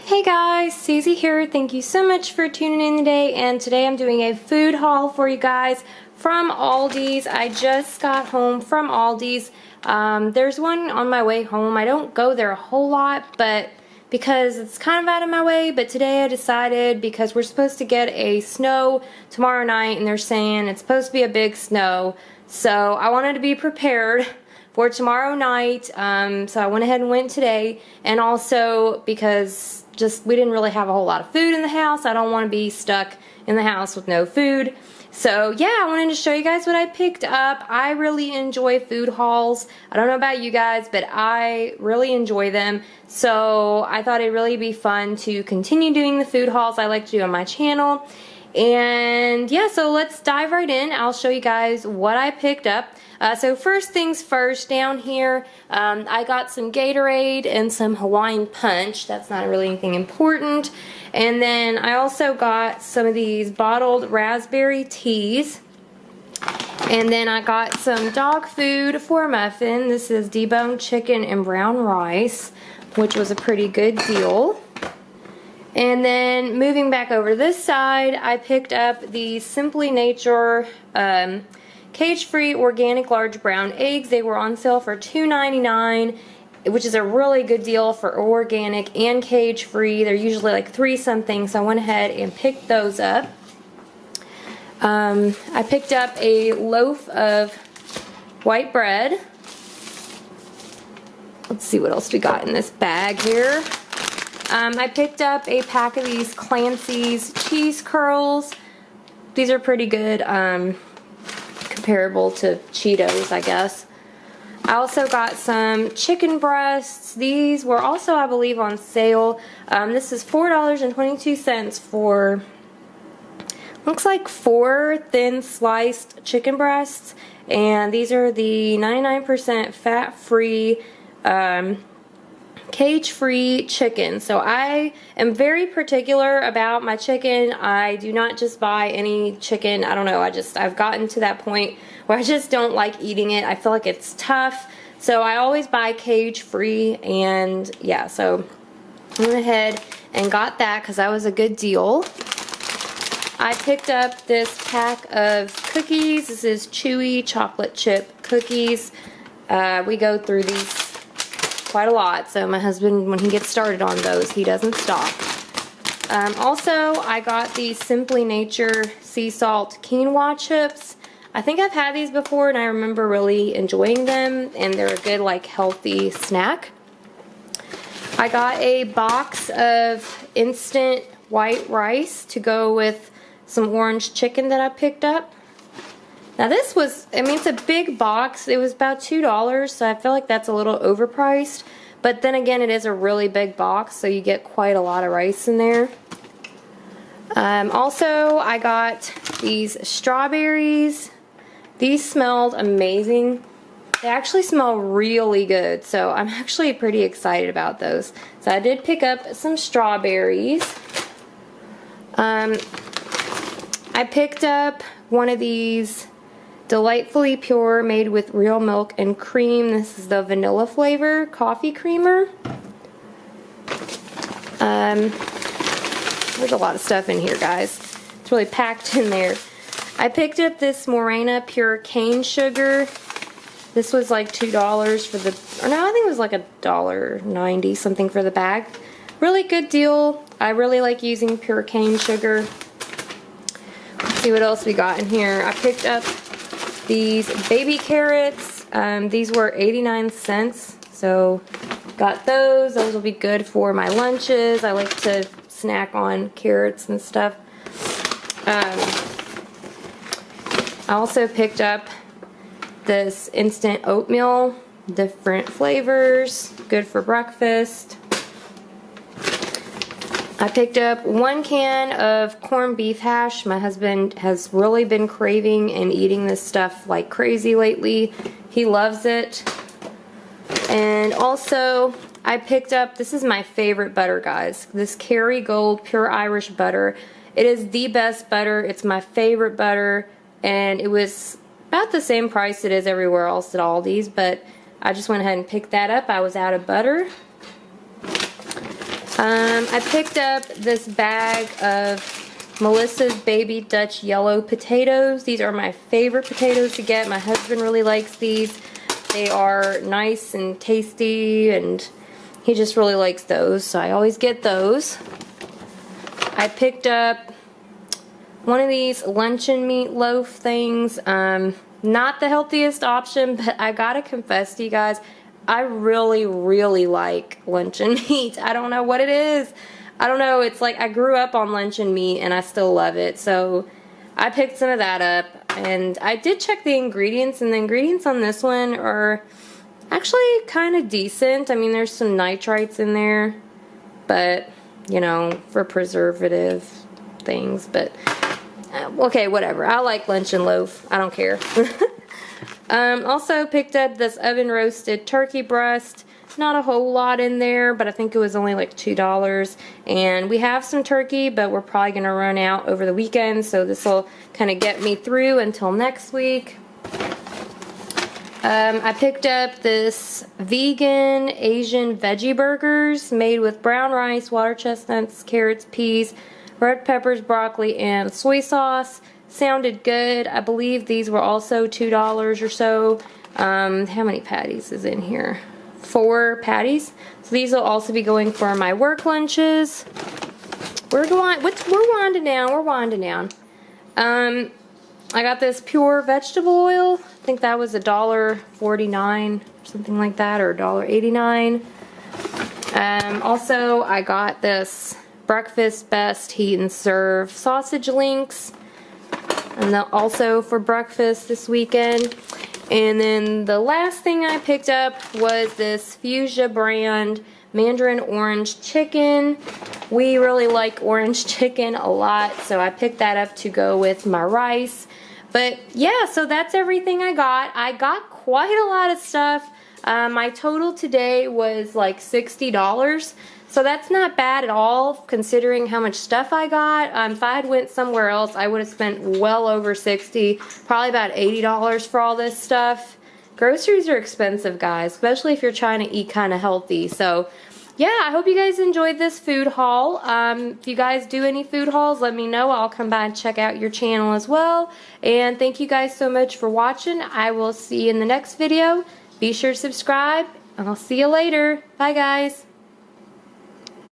Hey guys, Susie here. Thank you so much for tuning in today, and today I'm doing a food haul for you guys from Aldi's. I just got home from Aldi's. There's one on my way home. I don't go there a whole lot, but because it's kind of out of my way, but today I decided because we're supposed to get a snow tomorrow night, and they're saying it's supposed to be a big snow, so I wanted to be prepared for tomorrow night, so I went ahead and went today, and also because we didn't really have a whole lot of food in the house. I don't want to be stuck in the house with no food. So yeah, I wanted to show you guys what I picked up. I really enjoy food hauls. I don't know about you guys, but I really enjoy them. So I thought it'd really be fun to continue doing the food hauls I like to do on my channel. And yeah, so let's dive right in. I'll show you guys what I picked up. So first things first, down here, I got some Gatorade and some Hawaiian Punch. That's not really anything important. And then I also got some of these bottled raspberry teas. And then I got some dog food for a muffin. This is deboned chicken and brown rice, which was a pretty good deal. And then moving back over to this side, I picked up the Simply Nature cage-free organic large brown eggs. They were on sale for $2.99, which is a really good deal for organic and cage-free. They're usually like $3 something, so I went ahead and picked those up. I picked up a loaf of white bread. Let's see what else we got in this bag here. I picked up a pack of these Clancy's cheese curls. These are pretty good, comparable to Cheetos, I guess. I also got some chicken breasts. These were also, I believe, on sale. This is $4.22 for, looks like 4 thin sliced chicken breasts. And these are the 99% fat-free, cage-free chicken. So I am very particular about my chicken. I do not just buy any chicken. I don't know, I've gotten to that point where I just don't like eating it. I feel like it's tough. So I always buy cage-free, and yeah, so I went ahead and got that because that was a good deal. I picked up this pack of cookies. This is chewy chocolate chip cookies. We go through these quite a lot, so my husband, when he gets started on those, he doesn't stop. Also, I got these Simply Nature sea salt quinoa chips. I think I've had these before, and I remember really enjoying them, and they're a good, like, healthy snack. I got a box of instant white rice to go with some orange chicken that I picked up. Now this was, I mean, it's a big box. It was about $2, so I feel like that's a little overpriced. But then again, it is a really big box, so you get quite a lot of rice in there. Also, I got these strawberries. These smelled amazing. They actually smell really good, so I'm actually pretty excited about those. So I did pick up some strawberries. I picked up one of these Delightfully Pure, made with real milk and cream. This is the vanilla flavor coffee creamer. There's a lot of stuff in here, guys. It's really packed in there. I picked up this Morena Pure Cane Sugar. This was like $2 for the, or no, I think it was like $1.90 something for the bag. Really good deal. I really like using pure cane sugar. Let's see what else we got in here. I picked up these baby carrots. These were 89 cents, so got those. Those will be good for my lunches. I like to snack on carrots and stuff. I also picked up this instant oatmeal, different flavors, good for breakfast. I picked up 1 can of corned beef hash. My husband has really been craving and eating this stuff like crazy lately. He loves it. And also, I picked up, this is my favorite butter, guys, this Kerrygold Pure Irish Butter. It is the best butter. It's my favorite butter, and it was about the same price it is everywhere else at Aldi's, but I just went ahead and picked that up. I was out of butter. I picked up this bag of Melissa's Baby Dutch Yellow potatoes. These are my favorite potatoes to get. My husband really likes these. They are nice and tasty, and he just really likes those, so I always get those. I picked up one of these Luncheon Meatloaf things. Not the healthiest option, but I gotta confess to you guys, I really, really like luncheon meat. I don't know what it is. I don't know. It's like I grew up on luncheon meat and I still love it. So I picked some of that up, and I did check the ingredients, and the ingredients on this one are actually kind of decent. I mean, there's some nitrites in there, but, you know, for preservative things. But, okay, whatever. I like luncheon loaf. I don't care. Also picked up this oven roasted turkey breast. Not a whole lot in there, but I think it was only like $2. And we have some turkey, but we're probably going to run out over the weekend, so this will kind of get me through until next week. I picked up this vegan Asian veggie burgers made with brown rice, water chestnuts, carrots, peas, red peppers, broccoli, and soy sauce. Sounded good. I believe these were also $2 or so. How many patties is in here? 4 patties. So these will also be going for my work lunches. We're winding down. We're winding down. I got this pure vegetable oil. I think that was $1.49 or something like that, or $1.89. Also, I got this Breakfast Best Heat and Serve sausage links, and also for breakfast this weekend. And then the last thing I picked up was this Fuchsia brand Mandarin orange chicken. We really like orange chicken a lot, so I picked that up to go with my rice. But yeah, so that's everything I got. I got quite a lot of stuff. My total today was like $60. So that's not bad at all, considering how much stuff I got. If I had went somewhere else, I would have spent well over $60, probably about $80 for all this stuff. Groceries are expensive, guys, especially if you're trying to eat kind of healthy. So yeah, I hope you guys enjoyed this food haul. If you guys do any food hauls, let me know. I'll come by and check out your channel as well. And thank you guys so much for watching. I will see you in the next video. Be sure to subscribe, and I'll see you later. Bye, guys.